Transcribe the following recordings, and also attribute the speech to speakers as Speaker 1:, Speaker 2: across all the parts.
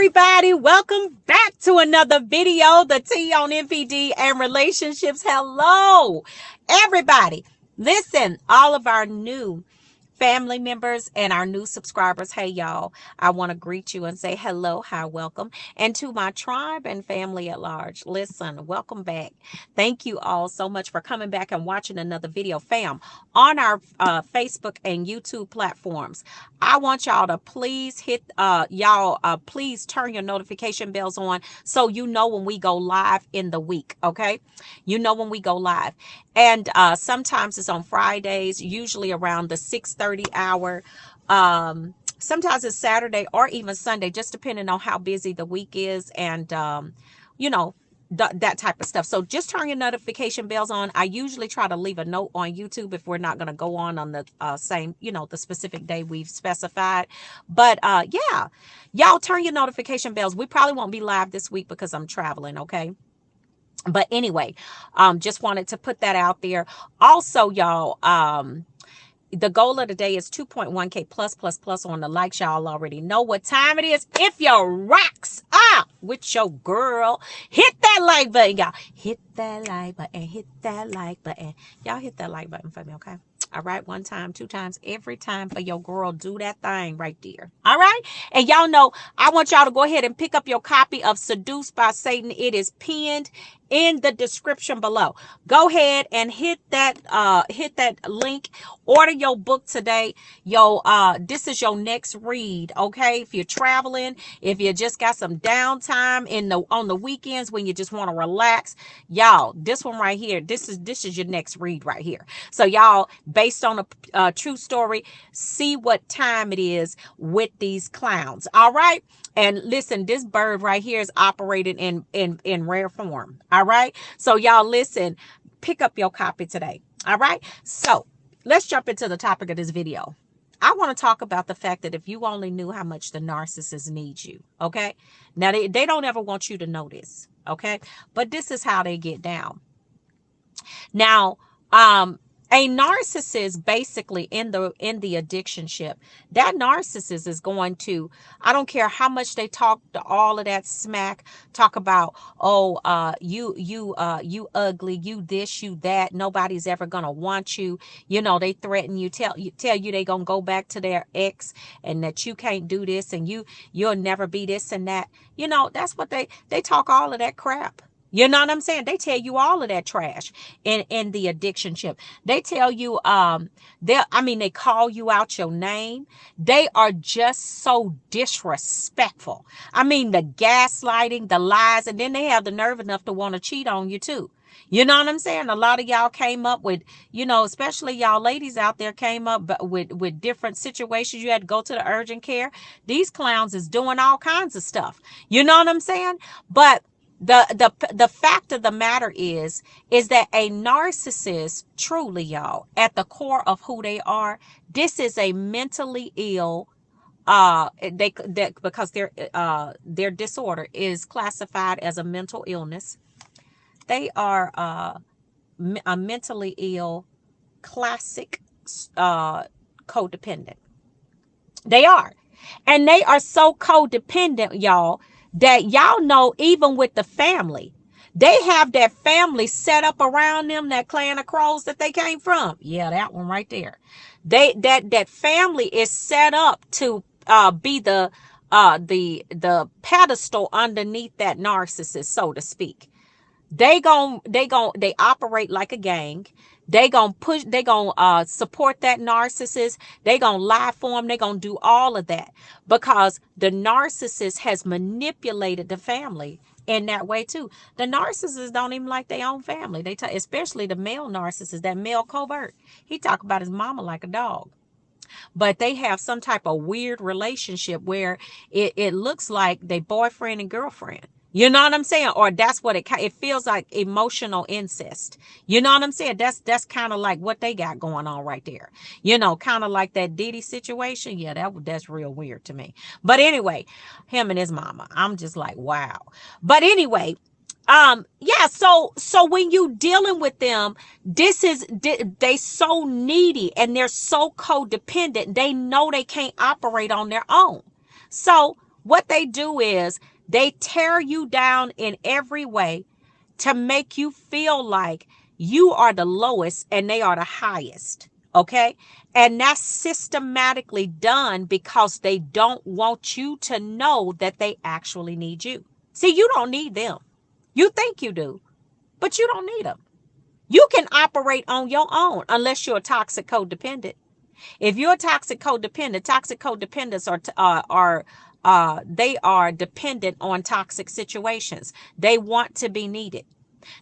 Speaker 1: everybody, welcome back to another video, the T on NPD and relationships. Hello everybody. Listen, all of our new family members and our new subscribers, hey y'all, I want to greet you and say hello, hi, welcome. And to my tribe and family at large, listen, welcome back. Thank you all so much for coming back and watching another video. Fam, on our Facebook and YouTube platforms, I want y'all to please hit please turn your notification bells on so you know when we go live in the week. Okay, you know when we go live. And sometimes it's on Fridays, usually around the 6:30 hour. Sometimes it's Saturday or even Sunday, just depending on how busy the week is and, that type of stuff. So just turn your notification bells on. I usually try to leave a note on YouTube if we're not going to go on the same, the specific day we've specified. But yeah, y'all turn your notification bells. We probably won't be live this week because I'm traveling. Okay. But anyway, just wanted to put that out there. Also, y'all, the goal of the day is 2.1K plus on the likes. Y'all already know what time it is. If your rocks are with your girl, hit that like button, y'all. Hit that like button. Hit that like button. Y'all hit that like button for me, okay? All right, one time, two times, every time for your girl. Do that thing right there. All right. And y'all know, I want y'all to go ahead and pick up your copy of Seduced by Satan. It is pinned in the description below. Go ahead and hit that link. Order your book today. This is your next read. Okay. If you're traveling, if you just got some downtime on the weekends when you just want to relax, y'all, this one right here, this is your next read right here. So y'all, based on a true story, see what time it is with these clowns. All right. And listen, this bird right here is operating in rare form. All right. So y'all listen, pick up your copy today. All right. So let's jump into the topic of this video. I want to talk about the fact that if you only knew how much the narcissist needs you. Okay. Now they don't ever want you to know this. Okay. But this is how they get down. Now, a narcissist basically in the addiction ship, that narcissist is going to, I don't care how much they talk to all of that smack, talk about, you ugly, you this, you that, nobody's ever going to want you. They threaten you, tell you they going to go back to their ex and that you can't do this and you'll never be this and that. That's what they talk all of that crap. You know what I'm saying? They tell you all of that trash in the addiction ship. They tell you, they call you out your name. They are just so disrespectful. I mean, the gaslighting, the lies, and then they have the nerve enough to want to cheat on you too. You know what I'm saying? A lot of y'all came up with, especially y'all ladies out there came up with different situations. You had to go to the urgent care. These clowns is doing all kinds of stuff. You know what I'm saying? But the fact of the matter is that a narcissist, truly, y'all, at the core of who they are, this is a mentally ill, because their disorder is classified as a mental illness. They are a mentally ill, classic codependent. They are, and they are so codependent, y'all, that y'all know, even with the family, they have that family set up around them, that clan of crows that they came from. Yeah, that one right there. That family is set up to be the pedestal underneath that narcissist, so to speak. They operate like a gang. They gonna support that narcissist. They gonna lie for them. They gonna do all of that because the narcissist has manipulated the family in that way too. The narcissists don't even like their own family. Especially the male narcissist, that male covert. He talk about his mama like a dog. But they have some type of weird relationship where it looks like they boyfriend and girlfriend. You know what I'm saying? Or that's what it feels like, emotional incest. You know what I'm saying? That's kind of like what they got going on right there. Kind of like that Diddy situation. Yeah, that's real weird to me. But anyway, him and his mama, I'm just like, wow. But anyway, yeah, so when you dealing with them, they so needy and they're so codependent. They know they can't operate on their own. So What they do is they tear you down in every way to make you feel like you are the lowest and they are the highest. Okay. And that's systematically done because they don't want you to know that they actually need you. See, you don't need them. You think you do, but you don't need them. You can operate on your own unless you're a toxic codependent. If you're a toxic codependents they are dependent on toxic situations. They want to be needed.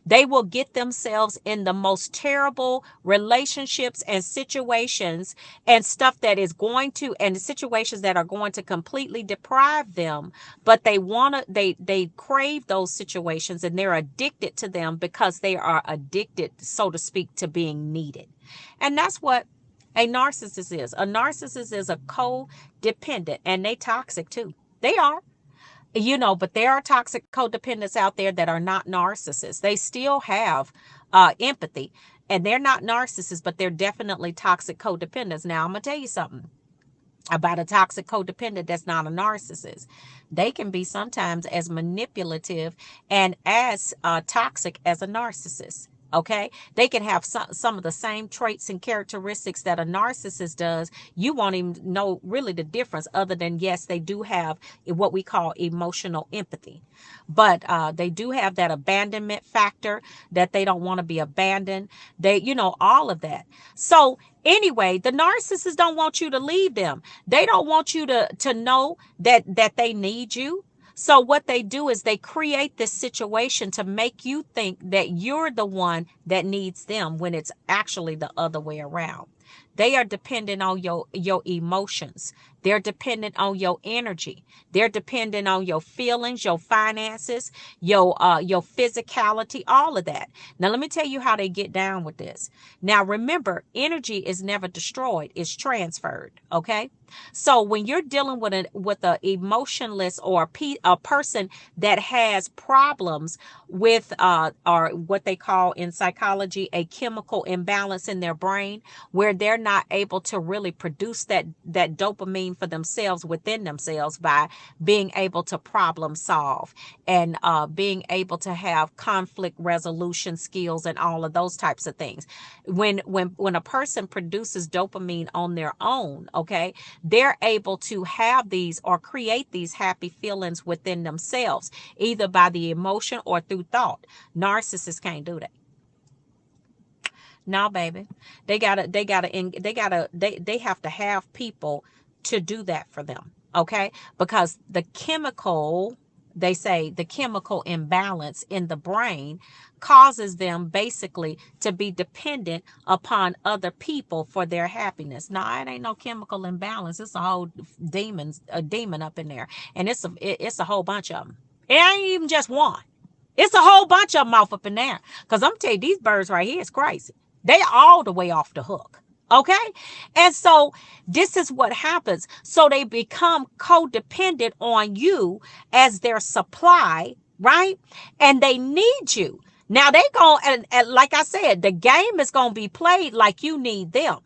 Speaker 1: They will get themselves in the most terrible relationships and situations and stuff that is going to, and situations that are going to completely deprive them. But they crave those situations and they're addicted to them because they are addicted, so to speak, to being needed. And that's what a narcissist is. A narcissist is a codependent, and they toxic too. They are. But there are toxic codependents out there that are not narcissists. They still have empathy, and they're not narcissists, but they're definitely toxic codependents. Now, I'm going to tell you something about a toxic codependent that's not a narcissist. They can be sometimes as manipulative and as toxic as a narcissist. Okay, they can have some of the same traits and characteristics that a narcissist does. You won't even know really the difference, other than, yes, they do have what we call emotional empathy, but they do have that abandonment factor, that they don't want to be abandoned. All of that. So anyway, the narcissists don't want you to leave them. They don't want you to know that they need you. So what they do is they create this situation to make you think that you're the one that needs them, when it's actually the other way around. They are dependent on your emotions. They're dependent on your energy. They're dependent on your feelings, your finances, your physicality, all of that. Now, let me tell you how they get down with this. Now, remember, energy is never destroyed. It's transferred. Okay. So when you're dealing with a emotionless or a person that has problems with or what they call in psychology a chemical imbalance in their brain, where they're not able to really produce that dopamine for themselves, within themselves, by being able to problem solve and being able to have conflict resolution skills and all of those types of things. When a person produces dopamine on their own, okay, they're able to have these or create these happy feelings within themselves, either by the emotion or through thought. Narcissists can't do that. No, baby. They have to have people to do that for them. Okay. Because they say the chemical imbalance in the brain causes them basically to be dependent upon other people for their happiness. No, it ain't no chemical imbalance. It's a whole demon up in there. And it's a whole bunch of them. It ain't even just one. It's a whole bunch of them off up in there. Because I'm telling you, these birds right here is crazy. They all the way off the hook. Okay. And so this is what happens. So they become codependent on you as their supply, right? And they need you. Now they go, and like I said, the game is going to be played like you need them.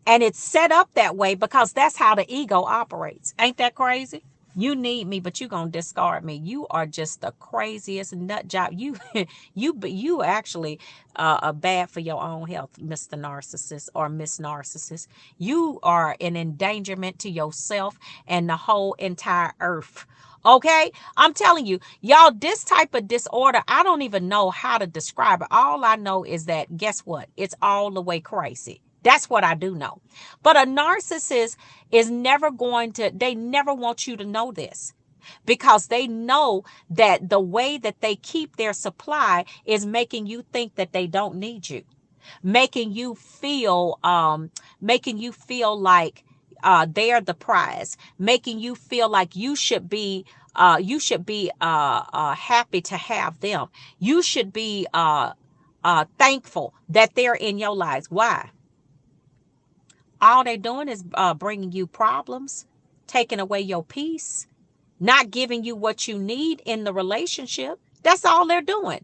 Speaker 1: And it's set up that way because that's how the ego operates. Ain't that crazy? You need me, but you're going to discard me. You are just the craziest nut job. You actually are bad for your own health, Mr. Narcissist or Miss Narcissist. You are an endangerment to yourself and the whole entire earth. Okay, I'm telling you, y'all, this type of disorder, I don't even know how to describe it. All I know is that, guess what? It's all the way crazy. That's what I do know. But a narcissist is never they never want you to know this, because they know that the way that they keep their supply is making you think that they don't need you, making you feel like they're the prize, making you feel like you should be happy to have them. You should be thankful that they're in your lives. Why? All they're doing is bringing you problems, taking away your peace, not giving you what you need in the relationship. That's all they're doing.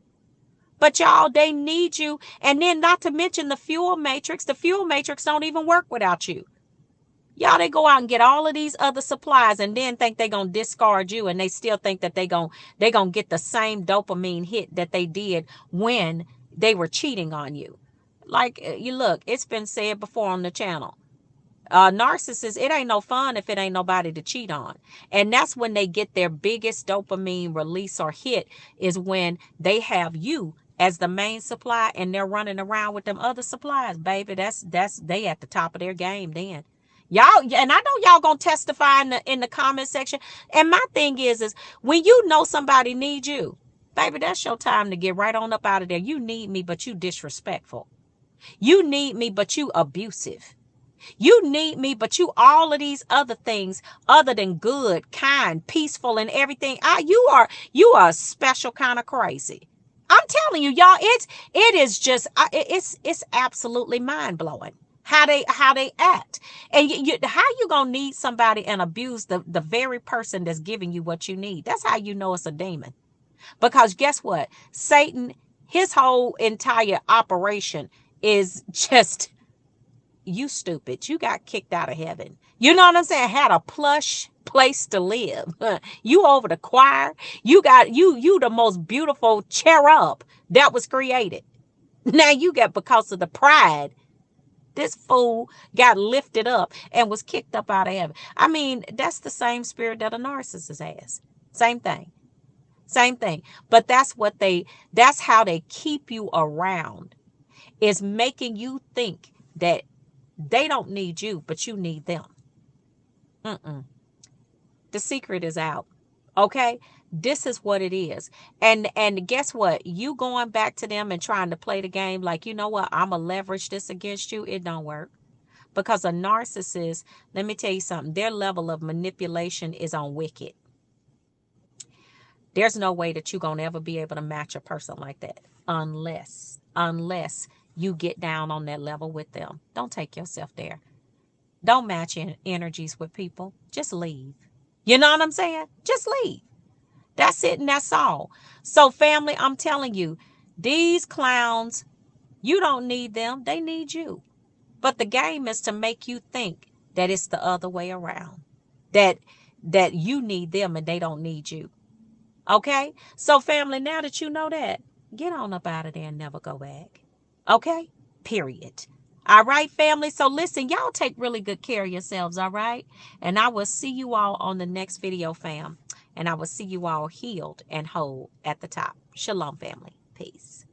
Speaker 1: But y'all, they need you. And then not to mention the fuel matrix. The fuel matrix don't even work without you. Y'all, they go out and get all of these other supplies and then think they're going to discard you, and they still think that they gonna get the same dopamine hit that they did when they were cheating on you. Like, you look, it's been said before on the channel. Narcissists, it ain't no fun if it ain't nobody to cheat on. And that's when they get their biggest dopamine release or hit, is when they have you as the main supply and they're running around with them other supplies, baby. That's they at the top of their game then. Y'all, and I know y'all gonna testify in the comment section. And my thing is when you know somebody needs you, baby, that's your time to get right on up out of there. You need me, but you disrespectful. You need me, but you abusive. You need me, but you all of these other things other than good, kind, peaceful, and everything. You are a special kind of crazy. I'm telling you, y'all, it is just it's absolutely mind blowing how they act. And how you gonna need somebody and abuse the very person that's giving you what you need? That's how you know it's a demon. Because guess what? Satan, his whole entire operation is just, you stupid. You got kicked out of heaven. You know what I'm saying? Had a plush place to live. You over the choir. You got you the most beautiful cherub that was created. Now you got, because of the pride, this fool got lifted up and was kicked up out of heaven. I mean, that's the same spirit that a narcissist has. Same thing. Same thing. But that's how they keep you around, is making you think that they don't need you, but you need them. The secret is out. Okay? This is what it is. And guess what? You going back to them and trying to play the game like, you know what, I'm going to leverage this against you. It don't work. Because a narcissist, let me tell you something, their level of manipulation is on wicked. There's no way that you're going to ever be able to match a person like that unless you get down on that level with them. Don't take yourself there. Don't match energies with people. Just leave. You know what I'm saying? Just leave. That's it, and that's all. So family, I'm telling you, these clowns, you don't need them. They need you. But the game is to make you think that it's the other way around. That you need them and they don't need you. Okay? So family, now that you know that, get on up out of there and never go back. Okay? Period. All right, family? So listen, y'all take really good care of yourselves, all right? And I will see you all on the next video, fam. And I will see you all healed and whole at the top. Shalom, family. Peace.